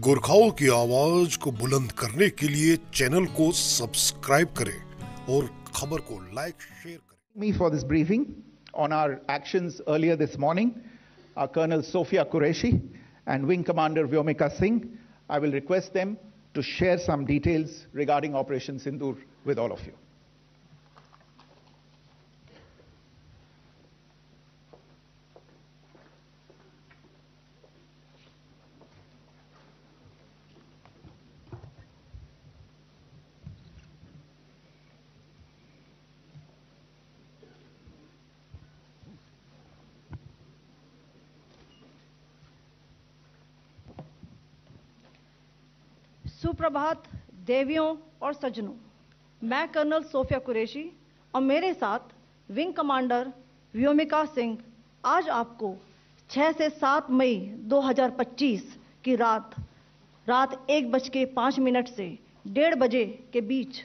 गोरखाओं की आवाज को बुलंद करने के लिए चैनल को सब्सक्राइब करें और खबर को लाइक शेयर करें। Me for this briefing on our actions earlier this morning, Colonel Sophia Qureshi and Wing Commander Vyomika Singh. I will request them to share some details regarding Operation Sindoor with all of you. सुप्रभात देवियों और सज्जनों, मैं colonel Sophia Qureshi और मेरे साथ wing commander Vyomika Singh आज आपको 6 से 7 मई 2025 की रात 1:05 से 1:30 बजे के बीच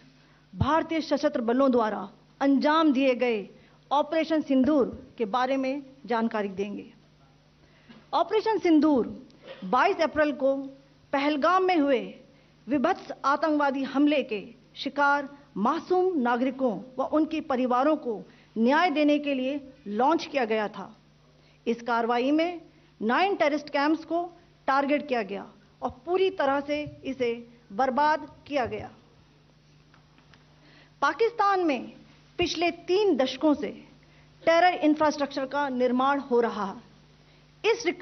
भारतीय सशस्त्र बलों द्वारा अंजाम दिए गए ऑपरेशन सिंदूर के बारे में जानकारी देंगे। ऑपरेशन सिंदूर 22 अप्रैल को पहलगाम में हुए विभत्स आतंकवादी हमले के शिकार मासूम नागरिकों व उनके परिवारों को न्याय देने के लिए लॉन्च किया गया था। इस कार्रवाई में 9 टेररिस्ट कैंप्स को टारगेट किया गया और पूरी तरह से इसे बर्बाद किया गया। पाकिस्तान में पिछले 3 दशकों से टेरर इंफ्रास्ट्रक्चर का निर्माण हो रहा है।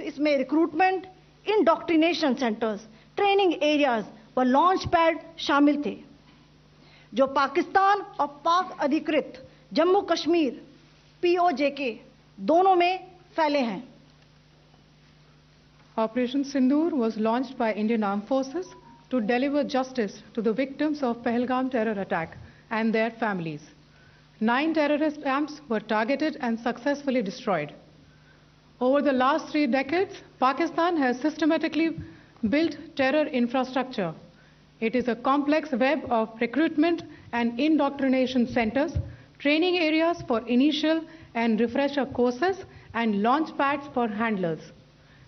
इसमें recruitment, indoctrination centres, training areas व लॉन्च पैड शामिल थे, जो पाकिस्तान और पाक अधिकृत जम्मू कश्मीर POJK दोनों में फैले हैं। Operation Sindoor was launched by Indian Armed Forces to deliver justice to the victims of Pahalgam terror attack and their families. 9 terrorist camps were targeted and successfully destroyed. Over the last 3 decades, Pakistan has systematically built terror infrastructure. It is a complex web of recruitment and indoctrination centers, training areas for initial and refresher courses, and launch pads for handlers.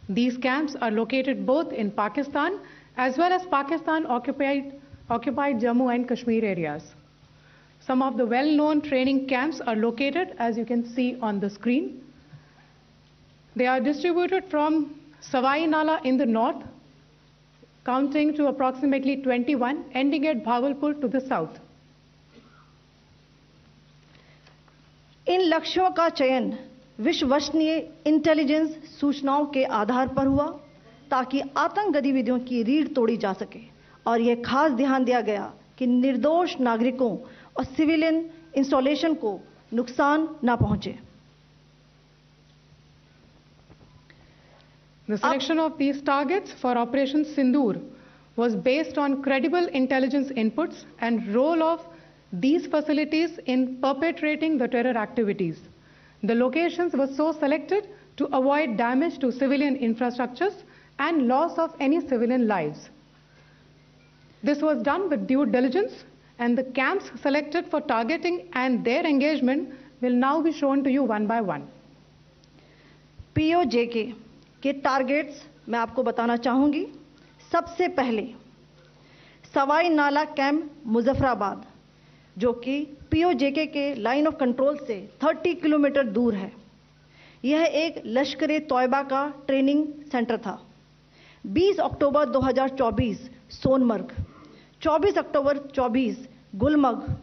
These camps are located both in Pakistan as well as Pakistan-occupied Jammu and Kashmir areas. Some of the well-known training camps are located, as you can see on the screen. They are distributed from Savai Nala in the north, counting to approximately 21, ending at Bhagalpur to the south. इन लक्ष्यों का चयन विश्वसनीय intelligence सूचनाओं के आधार पर हुआ ताकि आतंक गतिविधियों की रीढ़ तोड़ी जा सके, और यह खास ध्यान दिया गया कि निर्दोष नागरिकों और सिविलियन इंस्टॉलेशन को नुकसान न पहुंचे। The selection of these targets for Operation Sindoor was based on credible intelligence inputs and role of these facilities in perpetrating the terror activities. The locations were so selected to avoid damage to civilian infrastructures and loss of any civilian lives. This was done with due diligence, and the camps selected for targeting and their engagement will now be shown to you one by one. POJK के targets मैं आपको बताना चाहूंगी। सबसे पहले सवाई नाला camp Muzaffarabad, जो कि POJK के लाइन ऑफ कंट्रोल से 30 किलोमीटर दूर है। यह एक लश्कर-ए-तौयबा का ट्रेनिंग सेंटर था। 20 अक्टूबर 2024 सोनमर्ग, 24 अक्टूबर 24 गुलमर्ग,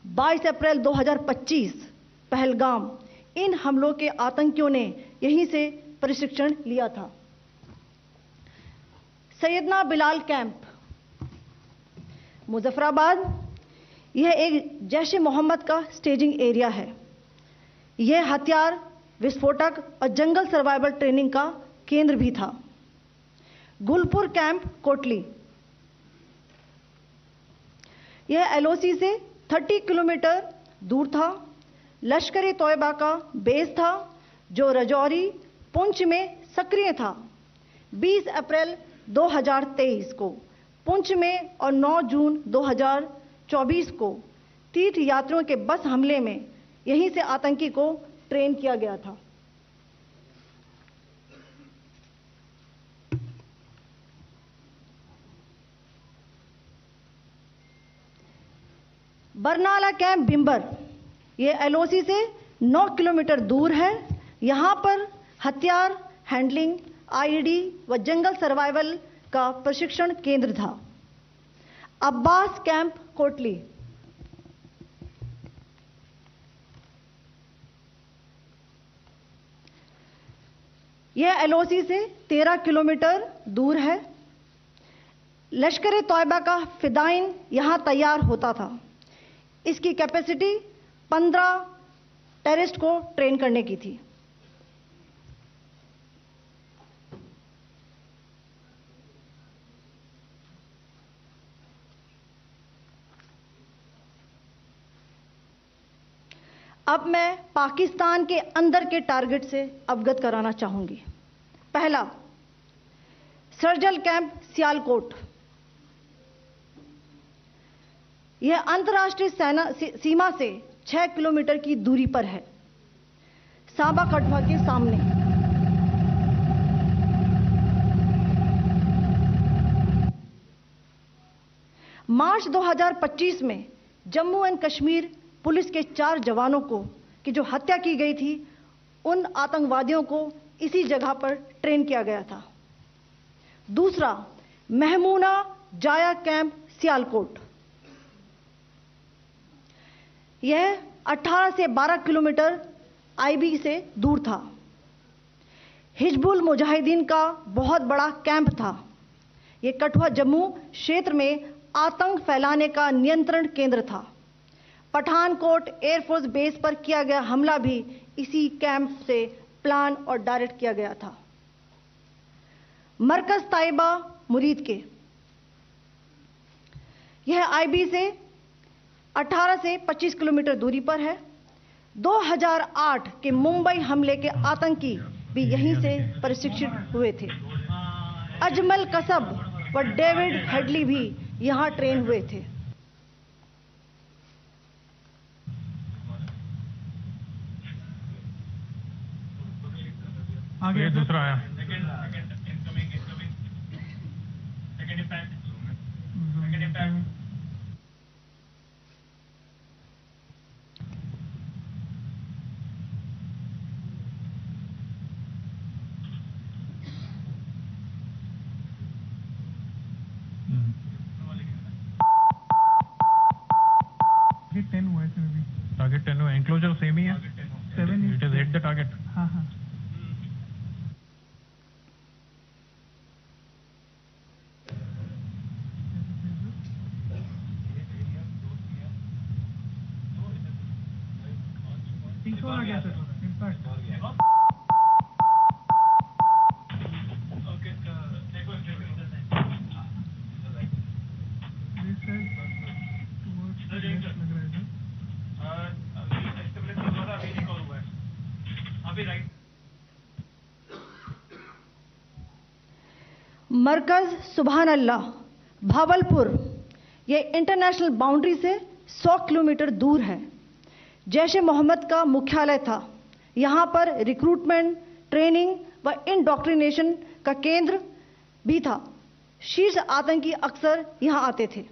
22 अप्रैल 2025 पहलगाम, इन हमलों के आतंकियों ने यहीं से प्रशिक्षण लिया था। सैयदना बिलाल कैंप मुजफ्फराबाद, यह एक जैश-ए-मोहम्मद का स्टेजिंग एरिया है। यह हथियार, विस्फोटक और जंगल सर्वाइवल ट्रेनिंग का केंद्र भी था। गुलपुर कैंप कोटली, यह LOC से 30 किलोमीटर दूर था। लश्कर-ए-तौयबा का बेस था, जो रजौरी पुंछ में सक्रिय था। 20 अप्रैल 2023 को पुंछ में और 9 जून 2024 को तीर्थ यात्रियों के बस हमले में यहीं से आतंकी को ट्रेन किया गया था। बरनाला कैंप भिंबर, ये एलओसी से 9 किलोमीटर दूर है। यहाँ पर हथियार हैंडलिंग, आईईडी व जंगल सर्वाइवल का प्रशिक्षण केंद्र था। अब्बास कैंप कोटली, यह एलओसी से 13 किलोमीटर दूर है। लश्कर तौयबा का फिदाइन यहां तैयार होता था। इसकी कैपेसिटी 15 टेररिस्ट को ट्रेन करने की थी। अब मैं पाकिस्तान के अंदर के टारगेट से अवगत कराना चाहूंगी। पहला, सर्जल कैंप सियालकोट। यह अंतर्राष्ट्रीय सीमा से 6 किलोमीटर की दूरी पर है, सांबा कठवा के सामने। मार्च 2025 में जम्मू एंड कश्मीर पुलिस के 4 जवानों को की जो हत्या की गई थी, उन आतंकवादियों को इसी जगह पर ट्रेन किया गया था। दूसरा, महमूना जाया कैंप सियालकोट। यह 18 से 12 किलोमीटर आईबी से दूर था। हिजबुल मुजाहिदीन का बहुत बड़ा कैंप था। यह कठुआ जम्मू क्षेत्र में आतंक फैलाने का नियंत्रण केंद्र था। पठानकोट एयरफोर्स बेस पर किया गया हमला भी इसी कैंप से प्लान और डायरेक्ट किया गया था। मरकज ताइबा मुरीद के, यह आईबी से 18 से 25 किलोमीटर दूरी पर है। 2008 के मुंबई हमले के आतंकी भी यहीं से प्रशिक्षित हुए थे। अजमल कसब व डेविड हेडली भी यहां ट्रेन हुए थे। आगे दूसरा आया। टारगेट 10 हुआ, एंक्लोजर सेम ही है। 7 it is hit the target. हाँ हाँ। आ गया सर, इम्पैक्ट मरकज सुभान अल्लाह भावलपुर, यह इंटरनेशनल बाउंड्री से 100 किलोमीटर दूर है। जैश ए मोहम्मद का मुख्यालय था। यहाँ पर रिक्रूटमेंट, ट्रेनिंग व इंडॉक्ट्रिनेशन का केंद्र भी था। शीर्ष आतंकी अक्सर यहाँ आते थे।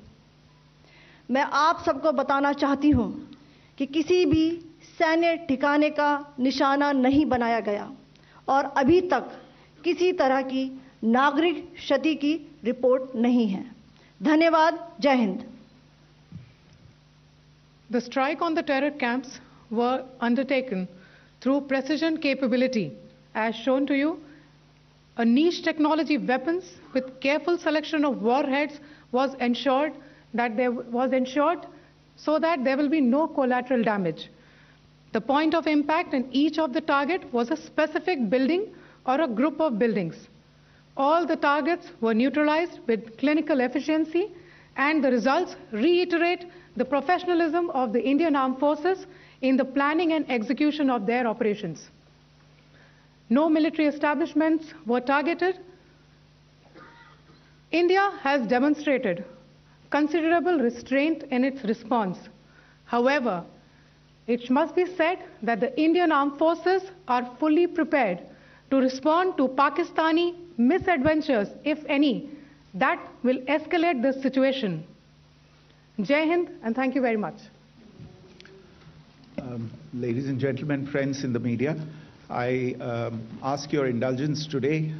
मैं आप सबको बताना चाहती हूँ कि किसी भी सैन्य ठिकाने का निशाना नहीं बनाया गया और अभी तक किसी तरह की नागरिक क्षति की रिपोर्ट नहीं है। धन्यवाद। जय Hind. The strike on the terror camps were undertaken through precision capability, as shown to you. A niche technology weapons with careful selection of warheads was ensured so that there will be no collateral damage. The point of impact in each of the target was a specific building or a group of buildings. All the targets were neutralized with clinical efficiency, and the results reiterate the professionalism of the Indian Armed Forces in the planning and execution of their operations. No military establishments were targeted. India has demonstrated considerable restraint in its response. However, it must be said that the Indian Armed Forces are fully prepared to respond to Pakistani misadventures, if any, that will escalate the situation. Jai Hind, and thank you very much. Ladies and gentlemen, friends in the media, I ask your indulgence today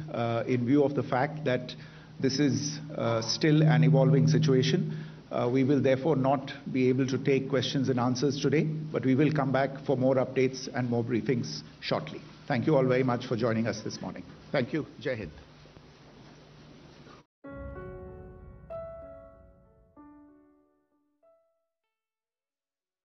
in view of the fact that this is still an evolving situation. We will therefore not be able to take questions and answers today, but we will come back for more updates and more briefings shortly. Thank you all very much for joining us this morning. Thank you. Jai Hind.